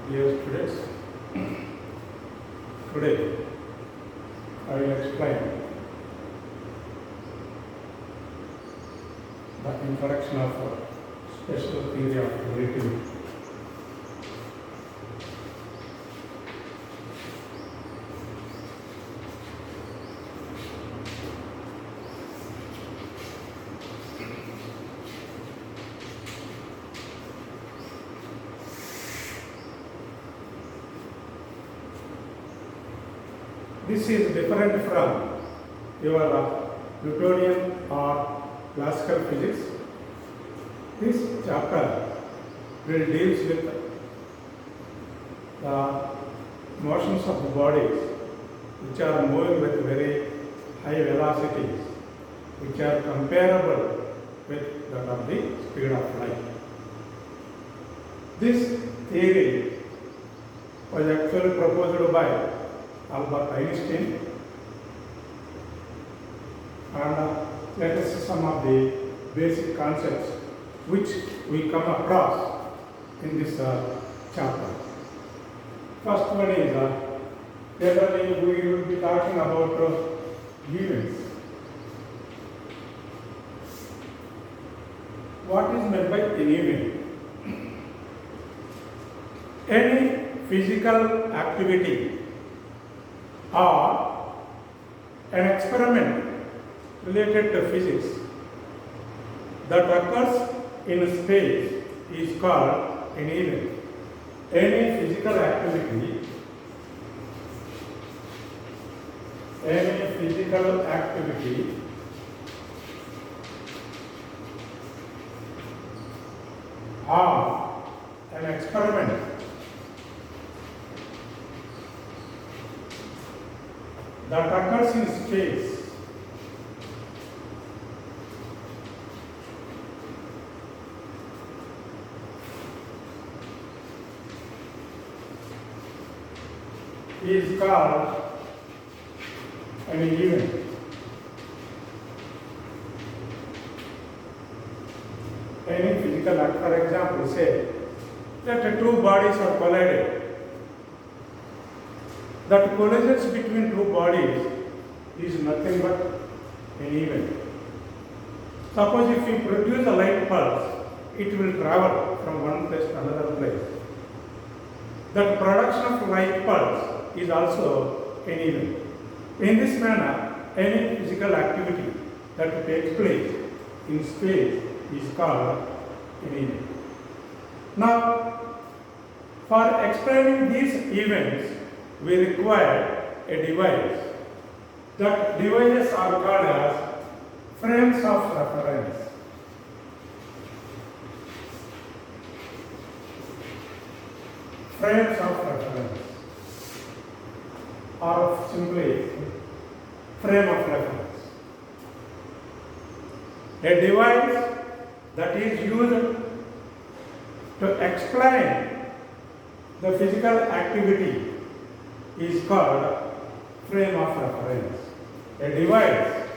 Dear students, today I will explain the introduction of special theory of relativity. This is different from your Newtonian or classical physics. This chapter will deal with the motions of the bodies which are moving with very high velocities, which are comparable with that of the speed of light. This theory was actually proposed by Albert Einstein, and let us see some of the basic concepts which we come across in this chapter. First one is generally we will be talking about events. What is meant by an event? Any physical activity or an experiment related to physics that occurs in space is called an event. Any physical activity or an experiment that occurs in space is called an event. Any physical act, for example, say that two bodies are collided. That collisions between two bodies is nothing but an event. Suppose if you produce a light pulse, it will travel from one place to another place. That production of light pulse is also an event. In this manner, any physical activity that takes place in space is called an event. Now, for explaining these events, we require a device. That devices are called as frames of reference. Frames of reference, or simply frame of reference. A device that is used to explain the physical activity is called frame of reference. A device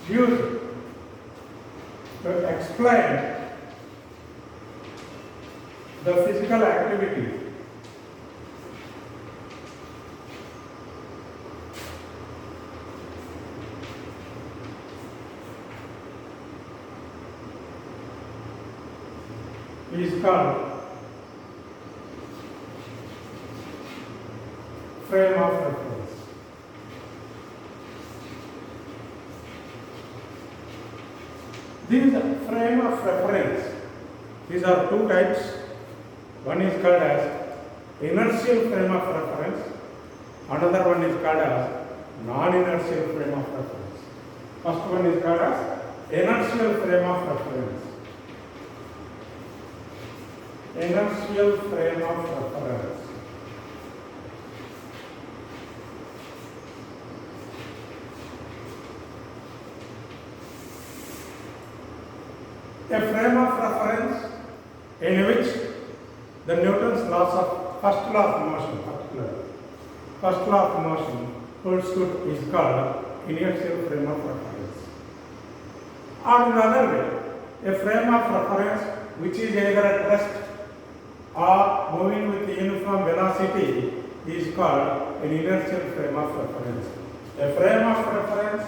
used to explain the physical activity is called frame of reference. These frame of reference, these are two types. One is called as inertial frame of reference, another one is called as non-inertial frame of reference. First one is called as inertial frame of reference. Inertial frame of reference. A frame of reference in which the Newton's laws of first law of motion, first law of motion holds good is called inertial frame of reference. Or in another way, a frame of reference which is either at rest or moving with uniform velocity is called an inertial frame of reference. A frame of reference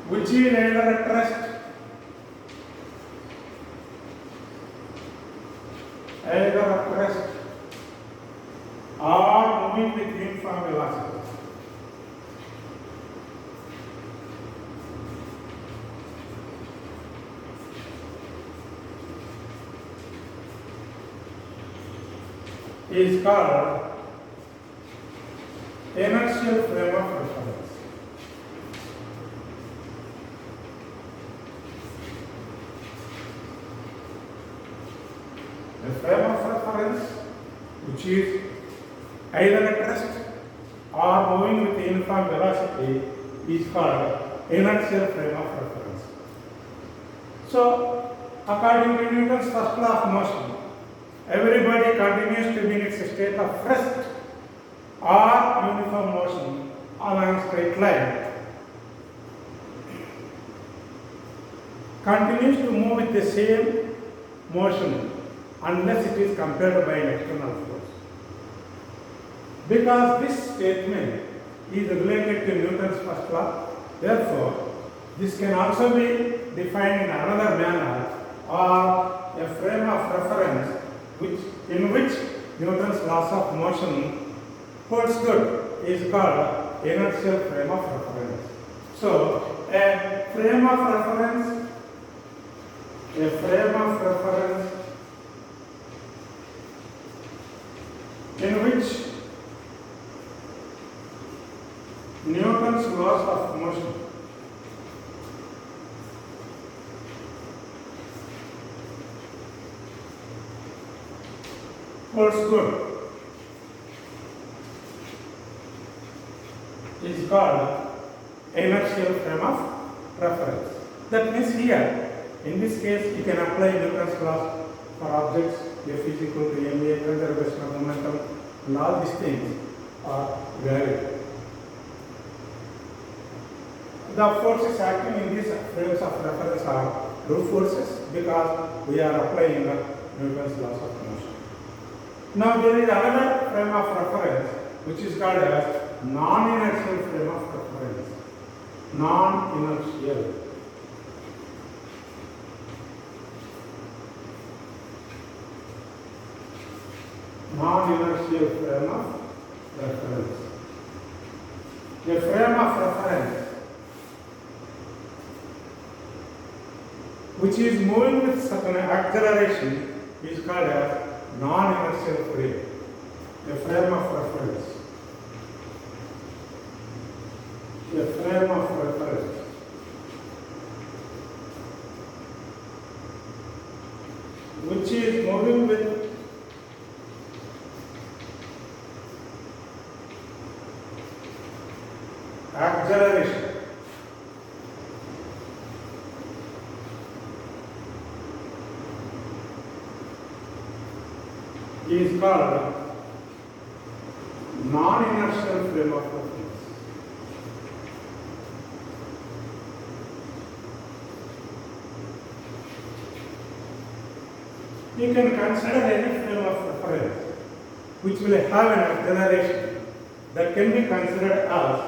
which is either at rest or moving with uniform velocity. Is called inertial frame of reference. A frame of reference which is either at rest or moving with uniform velocity is called inertial frame of reference. So, according to Newton's first law of motion, every body continues to be in its state of rest or uniform motion along a straight line. Continues to move with the same motion unless it is compelled by an external force. Because this statement is related to Newton's first law, therefore, this can also be defined in another manner or a frame of reference in which Newton's laws of motion holds good is called inertial frame of reference. So, a frame of reference in which Newton's laws of motion holds good is called inertial frame of reference. That means here, in this case, you can apply Newton's laws for objects, F is equal to ma, conservation of momentum, and all these things are valid. The forces acting in these frames of reference are true forces because we are applying Newton's laws of motion. Now there is another frame of reference which is called as non-inertial frame of reference. Non-inertial. Non-inertial frame of reference. A frame of reference which is moving with certain acceleration is called as non-inertial frame. A frame of reference. A frame of reference which is moving with acceleration is called non-inertial frame of reference. You can consider any frame of reference which will have an acceleration that can be considered as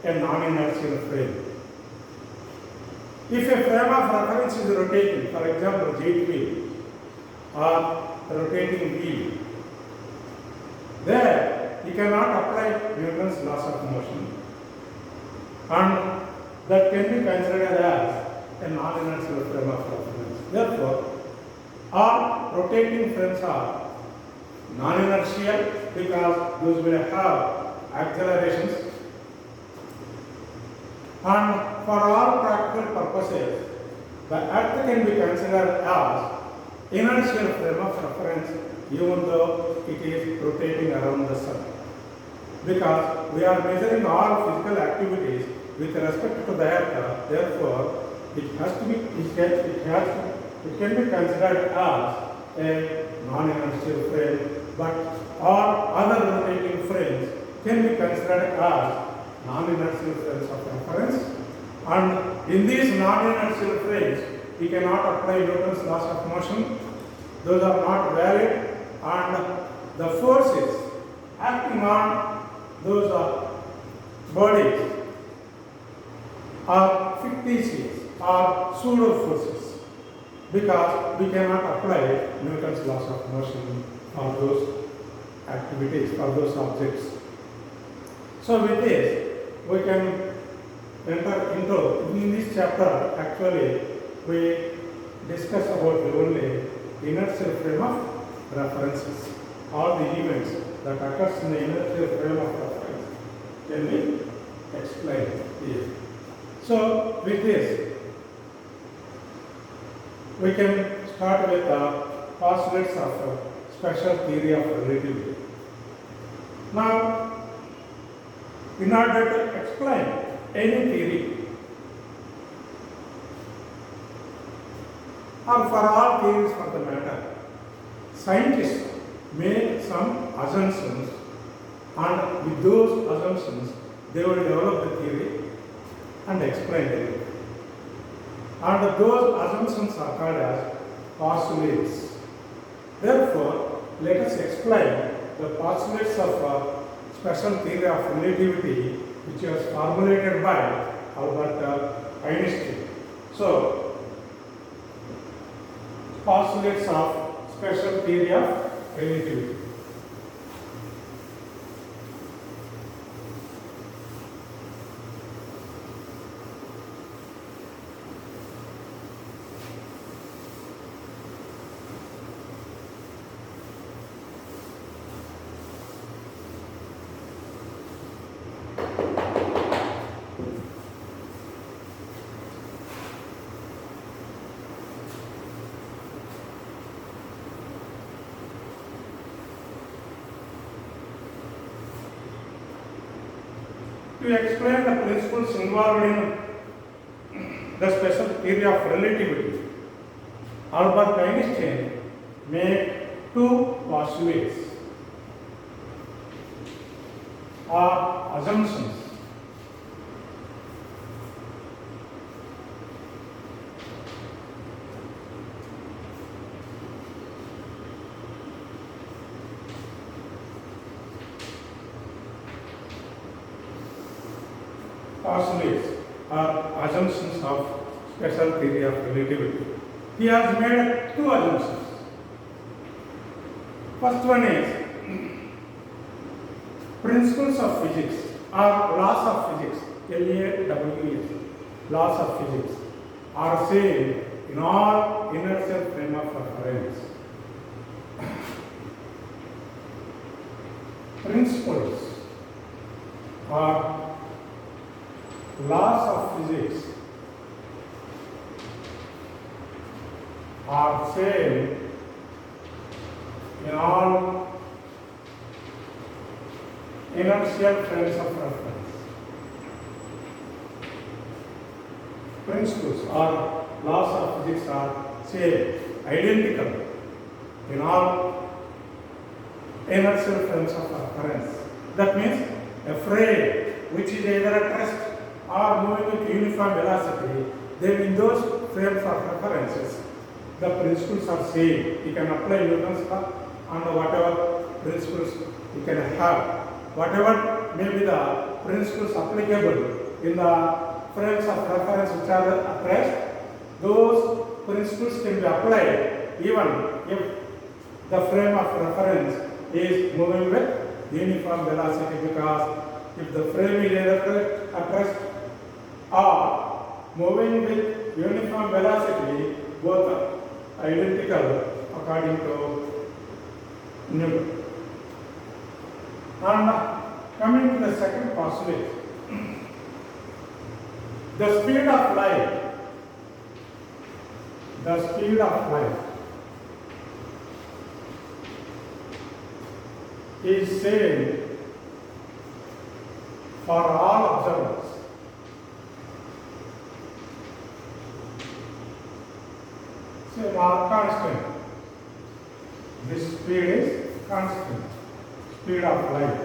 a non-inertial frame. If a frame of reference is rotating, for example, jet wheel or rotating wheel, there you cannot apply Newton's laws of motion, and that can be considered as a non-inertial frame of reference. Therefore, all rotating frames are non-inertial because those will have accelerations, and for all practical purposes, the earth can be considered as inertial frame of reference even though it is rotating around the sun. Because we are measuring all physical activities with respect to the earth, therefore it can be considered as a non-inertial frame, but all other rotating frames can be considered as non-inertial frames of reference, and in these non-inertial frames we cannot apply Newton's laws of motion. Those are not valid, and the forces acting on those bodies are fictitious or pseudo forces, because we cannot apply Newton's laws of motion for those activities, for those objects. So with this, we can enter into, in this chapter actually we discuss about the only inertial frame of references. All the events that occurs in the inertial frame of reference can be explained here. So with this, we can start with the postulates of special theory of relativity. Now, in order to explain any theory, or for all theories for the matter, scientists make some assumptions, and with those assumptions they will develop the theory and explain it. And those assumptions are called as postulates. Therefore, let us explain the postulates of special theory of relativity, which was formulated by Albert Einstein. So, postulates of special theory of relativity. To explain the principles involved in the special theory of relativity, Albert Einstein made two postulates or assumptions. Postulates are assumptions of special theory of relativity. He has made two assumptions. First one is principles of physics or laws of physics, LAWS, laws of physics, are same in all inertial frame of reference. Principles or laws of physics are same in all inertial frames of reference. Principles or laws of physics are same, identical in all inertial frames of reference. That means a frame which is either at rest or moving with uniform velocity, then in those frames of references, the principles are same. You can apply Newton's law and whatever principles you can have. Whatever may be the principles applicable in the frames of reference which are at rest, those principles can be applied even if the frame of reference is moving with uniform velocity, because if the frame is either at rest or moving with uniform velocity, both are identical according to Newton. And coming to the second postulate, the speed of light is same for all observers. Same or constant. This speed is constant. Speed of light.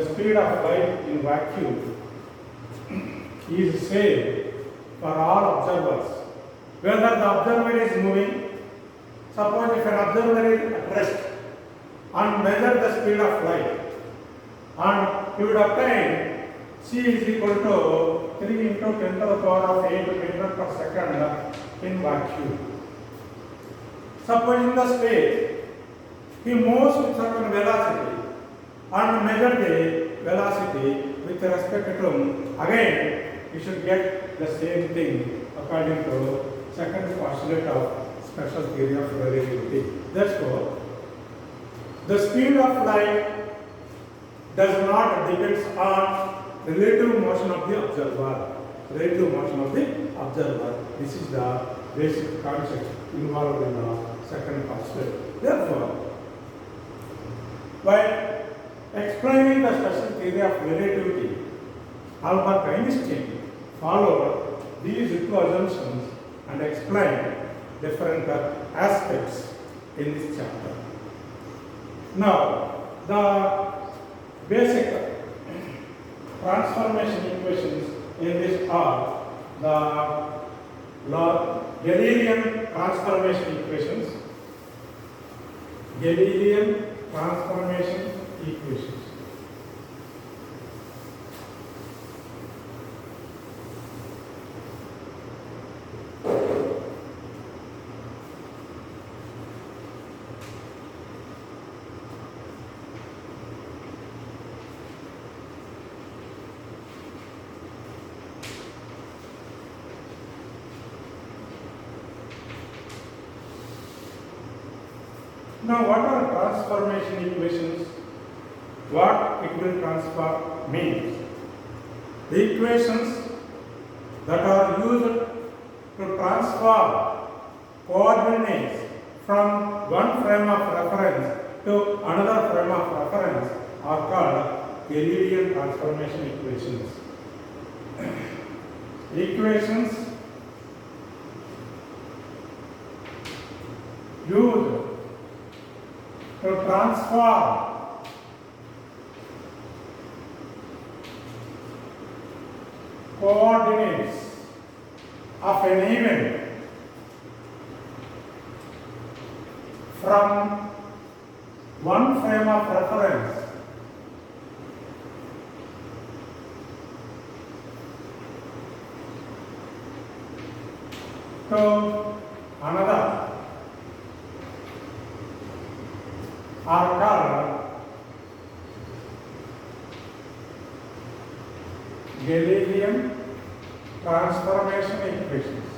the speed of light in vacuum is same for all observers. Whether the observer is moving, suppose if an observer is at rest and measure the speed of light, and you would obtain c is equal to 3 into 10 to the power of 8 meter per second in vacuum. Suppose in the space, he moves with certain velocity and measure the velocity with respect to, again, you should get the same thing according to second postulate of special theory of relativity. Therefore, the speed of light does not depend on relative motion of the observer. Relative motion of the observer. This is the basic concept involved in the second postulate. Therefore, by explaining the special theory of relativity, Albert Einstein followed these two assumptions and explained different aspects in this chapter. Now, the basic transformation equations in this are the Galilean transformation equations. Galilean transformation equations. Now, what are transformation equations? What it will transform means? The equations that are used to transform coordinates from one frame of reference to another frame of reference are called Galilean transformation equations. Equations used to transform coordinates of an event from one frame of reference to another are called Galilean transformation equations.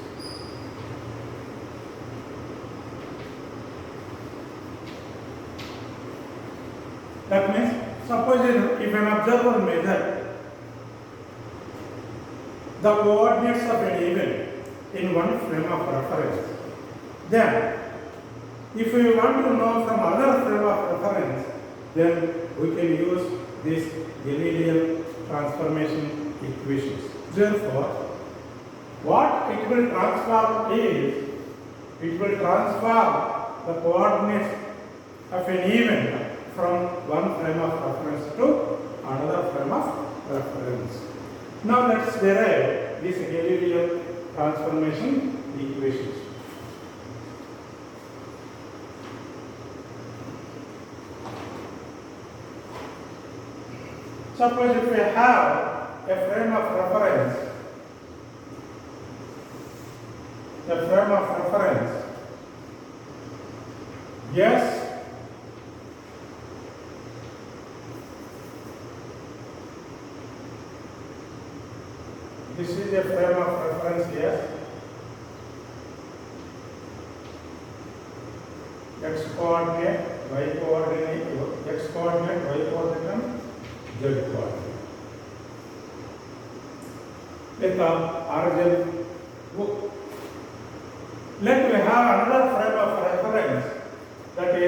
That means, suppose if an observer measures the coordinates of an event in one frame of reference, then if we want to know from other frame of reference, then we can use this Galilean transformation equations. Therefore, what it will transform is, it will transform the coordinates of an event from one frame of reference to another frame of reference. Now let's derive this Galilean transformation equations. Suppose if we have a frame of reference, yes, this is a frame of reference, yes, x coordinate, y coordinate, x coordinate, y coordinate, z coordinate. Let the origin book. Let we have another frame of reference, that is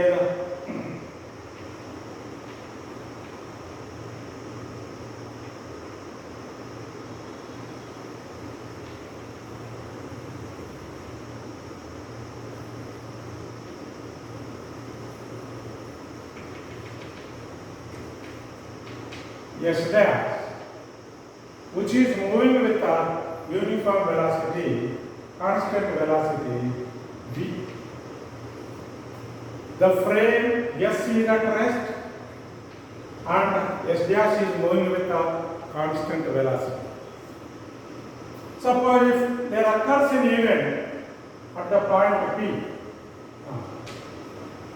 S dash, which is moving with a uniform velocity, constant velocity v. The frame S is at rest and S dash is moving with a constant velocity. Suppose if there occurs an event at the point P,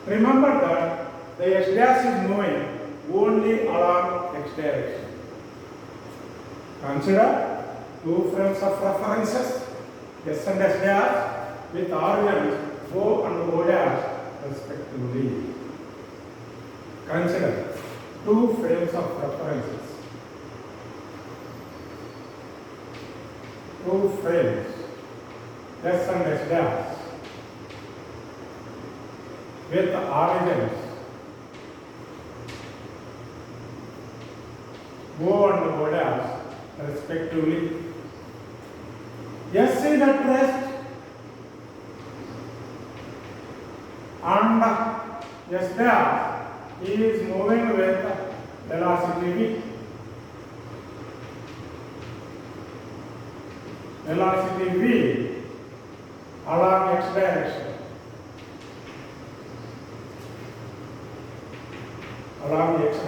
remember that the S dash is moving only along x direction. Consider two frames of references, S and S dash, with origins O and O dash respectively. Consider two frames of references. Two frames, S and S dash, with origins O and O dash respectively. S is at rest and S dash is moving with velocity v. Velocity v along x direction. Along x